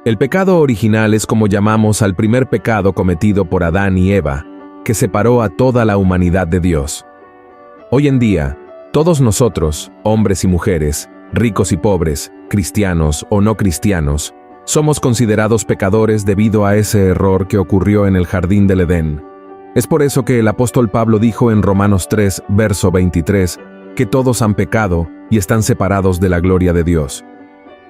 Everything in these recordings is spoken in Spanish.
El pecado original es como llamamos al primer pecado cometido por Adán y Eva, que separó a toda la humanidad de Dios. Hoy en día, todos nosotros, hombres y mujeres, ricos y pobres, cristianos o no cristianos, somos considerados pecadores debido a ese error que ocurrió en el jardín del Edén. Es por eso que el apóstol Pablo dijo en Romanos 3, verso 23, que todos han pecado y están separados de la gloria de Dios.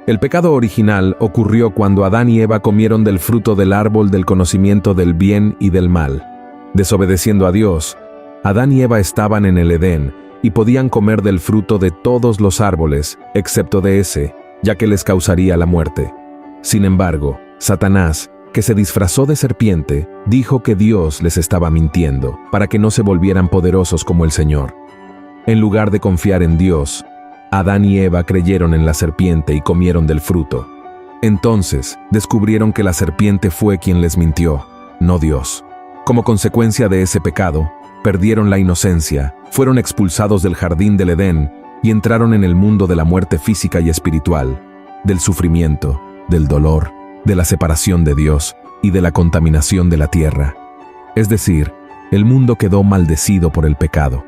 El pecado original ocurrió cuando Adán y Eva comieron del fruto del árbol del conocimiento del bien y del mal. Desobedeciendo a Dios, Adán y Eva estaban en el Edén y podían comer del fruto de todos los árboles, excepto de ese, ya que les causaría la muerte. Sin embargo, Satanás, que se disfrazó de serpiente, dijo que Dios les estaba mintiendo, para que no se volvieran poderosos como el Señor. En lugar de confiar en Dios, Adán y Eva creyeron en la serpiente y comieron del fruto. Entonces, descubrieron que la serpiente fue quien les mintió, no Dios. Como consecuencia de ese pecado, perdieron la inocencia, fueron expulsados del jardín del Edén y entraron en el mundo de la muerte física y espiritual, del sufrimiento, del dolor, de la separación de Dios y de la contaminación de la tierra. Es decir, el mundo quedó maldecido por el pecado.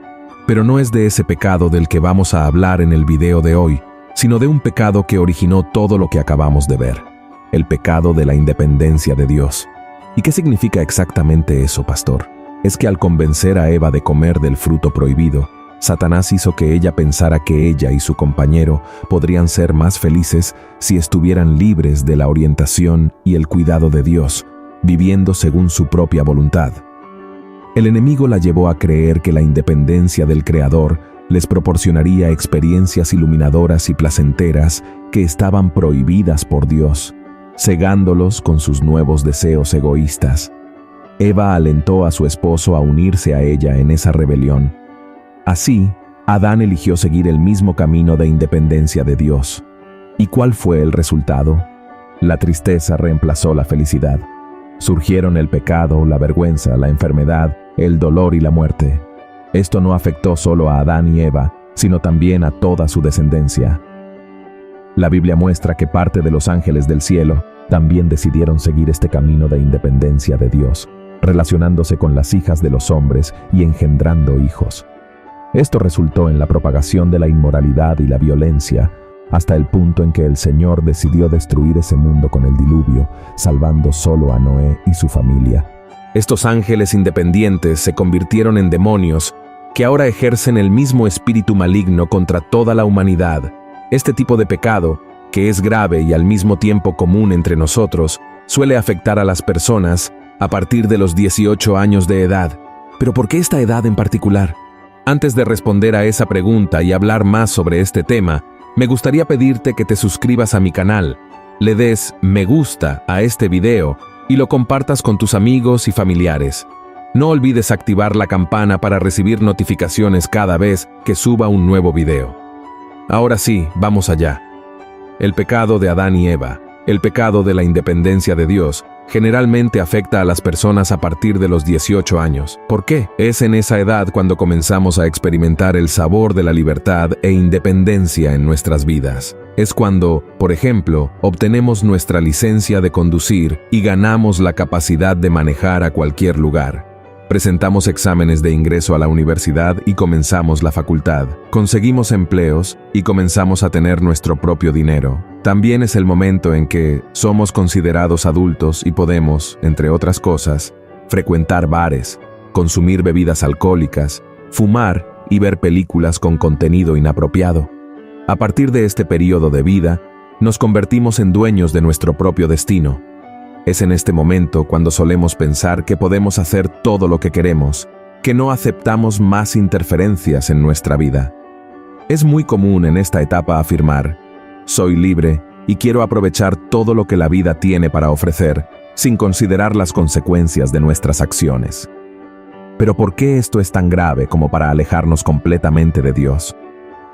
Pero no es de ese pecado del que vamos a hablar en el video de hoy, sino de un pecado que originó todo lo que acabamos de ver, el pecado de la independencia de Dios. ¿Y qué significa exactamente eso, pastor? Es que al convencer a Eva de comer del fruto prohibido, Satanás hizo que ella pensara que ella y su compañero podrían ser más felices si estuvieran libres de la orientación y el cuidado de Dios, viviendo según su propia voluntad. El enemigo la llevó a creer que la independencia del Creador les proporcionaría experiencias iluminadoras y placenteras que estaban prohibidas por Dios, cegándolos con sus nuevos deseos egoístas. Eva alentó a su esposo a unirse a ella en esa rebelión. Así, Adán eligió seguir el mismo camino de independencia de Dios. ¿Y cuál fue el resultado? La tristeza reemplazó la felicidad. Surgieron el pecado, la vergüenza, la enfermedad, el dolor y la muerte. Esto no afectó solo a Adán y Eva, sino también a toda su descendencia. La Biblia muestra que parte de los ángeles del cielo también decidieron seguir este camino de independencia de Dios, relacionándose con las hijas de los hombres y engendrando hijos. Esto resultó en la propagación de la inmoralidad y la violencia, hasta el punto en que el Señor decidió destruir ese mundo con el diluvio, salvando solo a Noé y su familia. Estos ángeles independientes se convirtieron en demonios que ahora ejercen el mismo espíritu maligno contra toda la humanidad. Este tipo de pecado, que es grave y al mismo tiempo común entre nosotros, suele afectar a las personas a partir de los 18 años de edad. ¿Pero por qué esta edad en particular? Antes de responder a esa pregunta y hablar más sobre este tema, me gustaría pedirte que te suscribas a mi canal, le des me gusta a este video y lo compartas con tus amigos y familiares. No olvides activar la campana para recibir notificaciones cada vez que suba un nuevo video. Ahora sí, vamos allá. El pecado de Adán y Eva, el pecado de la independencia de Dios, generalmente afecta a las personas a partir de los 18 años. ¿Por qué? Es en esa edad cuando comenzamos a experimentar el sabor de la libertad e independencia en nuestras vidas. Es cuando, por ejemplo, obtenemos nuestra licencia de conducir y ganamos la capacidad de manejar a cualquier lugar. Presentamos exámenes de ingreso a la universidad y comenzamos la facultad. Conseguimos empleos y comenzamos a tener nuestro propio dinero. También es el momento en que somos considerados adultos y podemos, entre otras cosas, frecuentar bares, consumir bebidas alcohólicas, fumar y ver películas con contenido inapropiado. A partir de este periodo de vida, nos convertimos en dueños de nuestro propio destino. Es en este momento cuando solemos pensar que podemos hacer todo lo que queremos, que no aceptamos más interferencias en nuestra vida. Es muy común en esta etapa afirmar: soy libre y quiero aprovechar todo lo que la vida tiene para ofrecer, sin considerar las consecuencias de nuestras acciones. Pero ¿por qué esto es tan grave como para alejarnos completamente de Dios?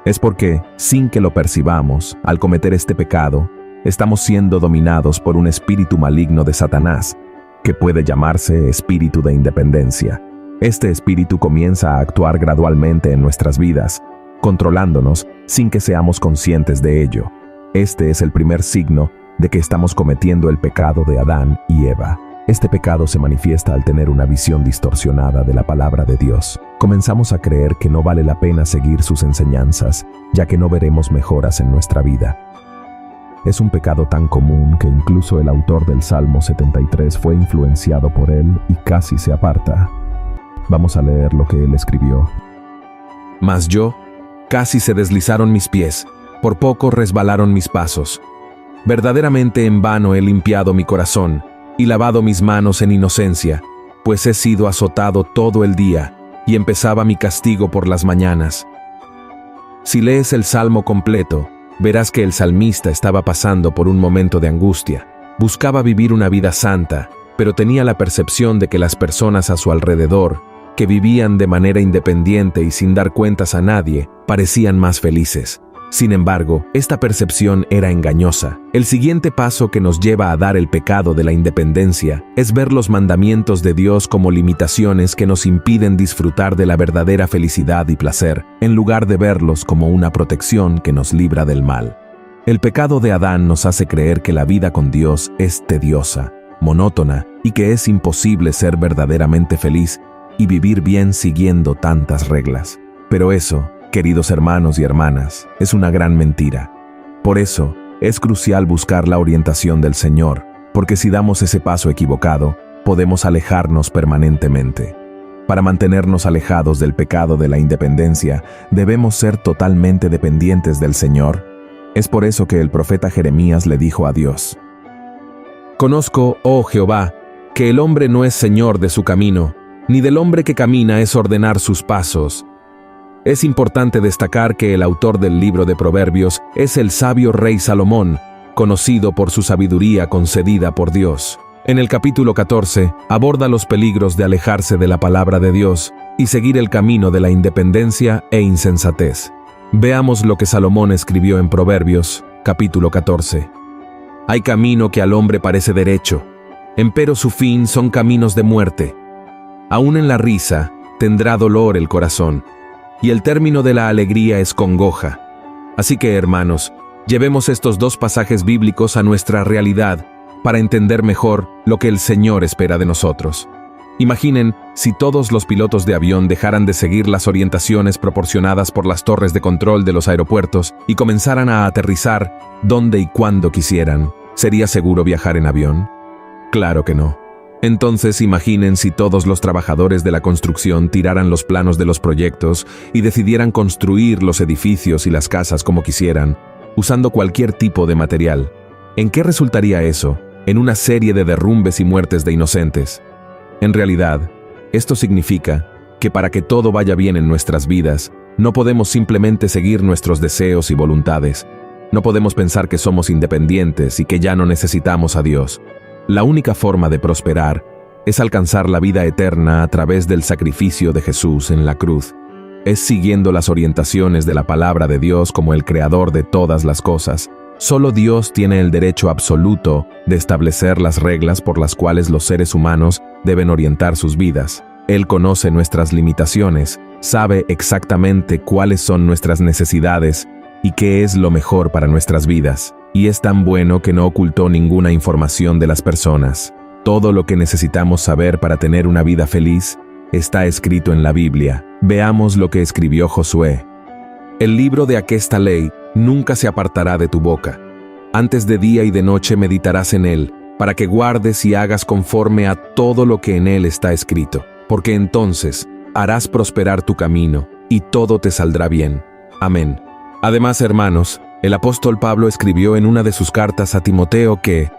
Es porque, sin que lo percibamos, al cometer este pecado, estamos siendo dominados por un espíritu maligno de Satanás, que puede llamarse espíritu de independencia. Este espíritu comienza a actuar gradualmente en nuestras vidas, controlándonos sin que seamos conscientes de ello. Este es el primer signo de que estamos cometiendo el pecado de Adán y Eva. Este pecado se manifiesta al tener una visión distorsionada de la palabra de Dios. Comenzamos a creer que no vale la pena seguir sus enseñanzas, ya que no veremos mejoras en nuestra vida. Es un pecado tan común que incluso el autor del Salmo 73 fue influenciado por él y casi se aparta. Vamos a leer lo que él escribió. Mas yo, casi se deslizaron mis pies, por poco resbalaron mis pasos. Verdaderamente en vano he limpiado mi corazón y lavado mis manos en inocencia, pues he sido azotado todo el día y empezaba mi castigo por las mañanas. Si lees el Salmo completo, verás que el salmista estaba pasando por un momento de angustia. Buscaba vivir una vida santa, pero tenía la percepción de que las personas a su alrededor, que vivían de manera independiente y sin dar cuentas a nadie, parecían más felices. Sin embargo, esta percepción era engañosa. El siguiente paso que nos lleva a dar el pecado de la independencia es ver los mandamientos de Dios como limitaciones que nos impiden disfrutar de la verdadera felicidad y placer, en lugar de verlos como una protección que nos libra del mal. El pecado de Adán nos hace creer que la vida con Dios es tediosa, monótona y que es imposible ser verdaderamente feliz y vivir bien siguiendo tantas reglas. Pero eso, queridos hermanos y hermanas, es una gran mentira. Por eso, es crucial buscar la orientación del Señor, porque si damos ese paso equivocado, podemos alejarnos permanentemente. Para mantenernos alejados del pecado de la independencia, debemos ser totalmente dependientes del Señor. Es por eso que el profeta Jeremías le dijo a Dios: «Conozco, oh Jehová, que el hombre no es señor de su camino, ni del hombre que camina es ordenar sus pasos». Es importante destacar que el autor del libro de Proverbios es el sabio rey Salomón, conocido por su sabiduría concedida por Dios. En el capítulo 14, aborda los peligros de alejarse de la palabra de Dios y seguir el camino de la independencia e insensatez. Veamos lo que Salomón escribió en Proverbios, capítulo 14. Hay camino que al hombre parece derecho, empero su fin son caminos de muerte. Aún en la risa tendrá dolor el corazón, y el término de la alegría es congoja. Así que, hermanos, llevemos estos dos pasajes bíblicos a nuestra realidad para entender mejor lo que el Señor espera de nosotros. Imaginen si todos los pilotos de avión dejaran de seguir las orientaciones proporcionadas por las torres de control de los aeropuertos y comenzaran a aterrizar donde y cuando quisieran. ¿Sería seguro viajar en avión? Claro que no. Entonces imaginen si todos los trabajadores de la construcción tiraran los planos de los proyectos y decidieran construir los edificios y las casas como quisieran, usando cualquier tipo de material. ¿En qué resultaría eso? En una serie de derrumbes y muertes de inocentes. En realidad, esto significa que para que todo vaya bien en nuestras vidas, no podemos simplemente seguir nuestros deseos y voluntades. No podemos pensar que somos independientes y que ya no necesitamos a Dios. La única forma de prosperar es alcanzar la vida eterna a través del sacrificio de Jesús en la cruz. Es siguiendo las orientaciones de la palabra de Dios como el creador de todas las cosas. Solo Dios tiene el derecho absoluto de establecer las reglas por las cuales los seres humanos deben orientar sus vidas. Él conoce nuestras limitaciones, sabe exactamente cuáles son nuestras necesidades y qué es lo mejor para nuestras vidas. Y es tan bueno que no ocultó ninguna información de las personas. Todo lo que necesitamos saber para tener una vida feliz está escrito en la Biblia. Veamos lo que escribió Josué. El libro de aquesta ley nunca se apartará de tu boca. Antes de día y de noche meditarás en él, para que guardes y hagas conforme a todo lo que en él está escrito. Porque entonces harás prosperar tu camino y todo te saldrá bien. Amén. Además, hermanos, el apóstol Pablo escribió en una de sus cartas a Timoteo que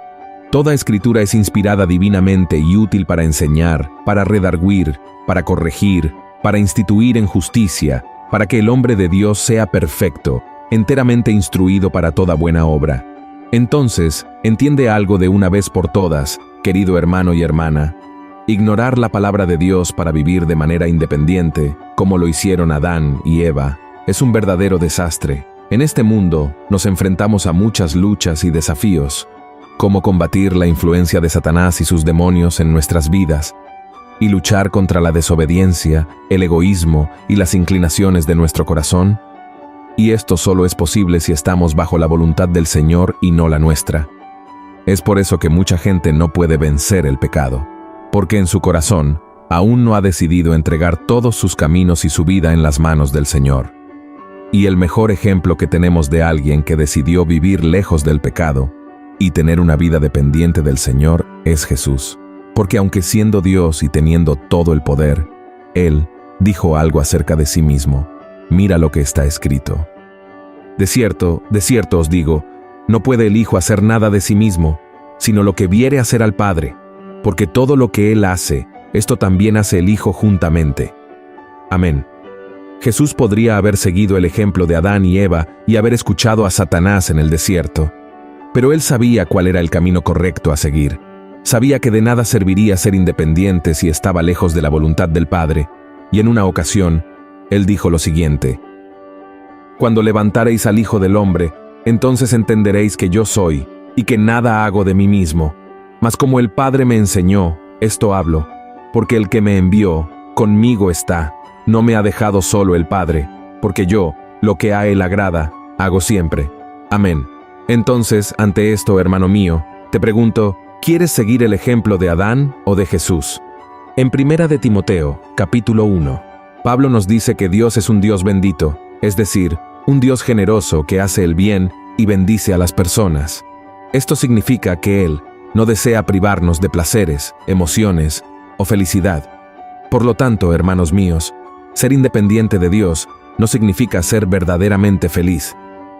toda escritura es inspirada divinamente y útil para enseñar, para redarguir, para corregir, para instituir en justicia, para que el hombre de Dios sea perfecto, enteramente instruido para toda buena obra. Entonces, entiende algo de una vez por todas, querido hermano y hermana. Ignorar la palabra de Dios para vivir de manera independiente, como lo hicieron Adán y Eva, es un verdadero desastre. En este mundo nos enfrentamos a muchas luchas y desafíos. Cómo combatir la influencia de Satanás y sus demonios en nuestras vidas, y luchar contra la desobediencia, el egoísmo y las inclinaciones de nuestro corazón. Y esto solo es posible si estamos bajo la voluntad del Señor y no la nuestra. Es por eso que mucha gente no puede vencer el pecado, porque en su corazón aún no ha decidido entregar todos sus caminos y su vida en las manos del Señor. Y el mejor ejemplo que tenemos de alguien que decidió vivir lejos del pecado y tener una vida dependiente del Señor es Jesús. Porque aunque siendo Dios y teniendo todo el poder, Él dijo algo acerca de sí mismo. Mira lo que está escrito. De cierto os digo, no puede el Hijo hacer nada de sí mismo, sino lo que viere hacer al Padre, porque todo lo que Él hace, esto también hace el Hijo juntamente. Amén. Jesús podría haber seguido el ejemplo de Adán y Eva y haber escuchado a Satanás en el desierto, pero Él sabía cuál era el camino correcto a seguir. Sabía que de nada serviría ser independiente si estaba lejos de la voluntad del Padre, y en una ocasión, Él dijo lo siguiente: Cuando levantareis al Hijo del Hombre, entonces entenderéis que yo soy, y que nada hago de mí mismo, mas como el Padre me enseñó, esto hablo, porque el que me envió, conmigo está. No me ha dejado solo el Padre, porque yo, lo que a Él agrada, hago siempre. Amén. Entonces, ante esto, hermano mío, te pregunto, ¿quieres seguir el ejemplo de Adán o de Jesús? En 1 de Timoteo, capítulo 1, Pablo nos dice que Dios es un Dios bendito, es decir, un Dios generoso que hace el bien y bendice a las personas. Esto significa que Él no desea privarnos de placeres, emociones o felicidad. Por lo tanto, hermanos míos, ser independiente de Dios no significa ser verdaderamente feliz.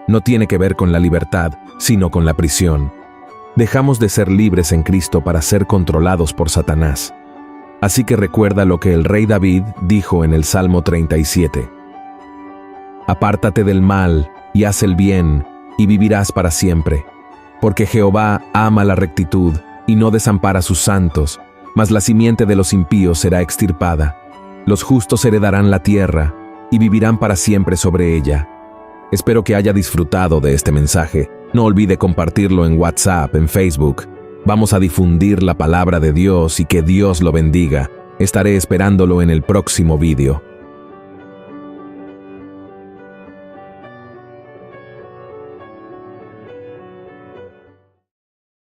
No tiene que ver con la libertad, sino con la prisión. Dejamos de ser libres en Cristo para ser controlados por Satanás. Así que recuerda lo que el rey David dijo en el Salmo 37. Apártate del mal y haz el bien, y vivirás para siempre. Porque Jehová ama la rectitud y no desampara a sus santos, mas la simiente de los impíos será extirpada. Los justos heredarán la tierra y vivirán para siempre sobre ella. Espero que haya disfrutado de este mensaje. No olvide compartirlo en WhatsApp, en Facebook. Vamos a difundir la palabra de Dios y que Dios lo bendiga. Estaré esperándolo en el próximo vídeo.